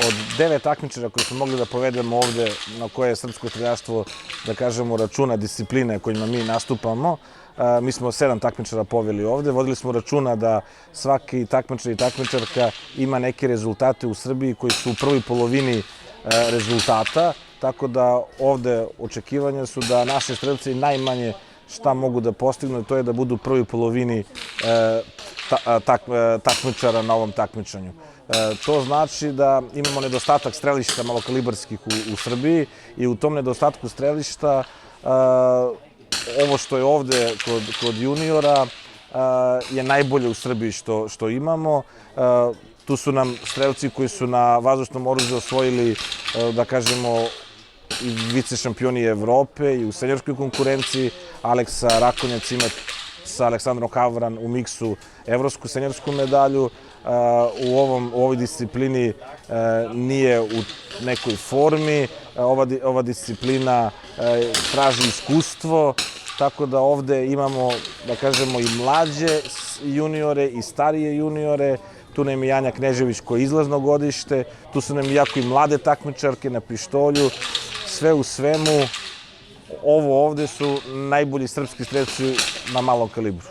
od 9 takmičara koje smo mogli da povedemo ovde, na koje je srpsko streljaštvo, da kažemo, računa discipline kojima mi nastupamo, mi smo 7 takmičara poveli ovde. Vodili smo računa da svaki takmičar i takmičarka ima neke rezultate u Srbiji koji su u prvoj polovini rezultata, tako da ovde očekivanja su da naši strelci najmanje šta mogu da postignu, to je da budu u prvoj polovini takmičara na ovom takmičanju. To znači da imamo nedostatak strelišta malokalibarskih u Srbiji i u tom nedostatku strelišta ovo što je ovde kod juniora je najbolje u Srbiji što imamo. Tu su nam strelci koji su na vazdušnom oružju osvojili, da kažemo, i vice šampioni Evrope i u seniorskoj konkurenciji. Aleksa Rakonjac ima sa Aleksandrom Havran u miksu evropsku seniorsku medalju. U ovoj disciplini nije u nekoj formi. Ova disciplina traži iskustvo, tako da ovde imamo, da kažemo, i mlađe juniore i starije juniore. Tu nam je Janja Knežević koja je izlazno godište, tu su nam jako i mlade takmičarke na pištolju. Sve u svemu, ovo ovde su najbolji srpski strelci na malom kalibru.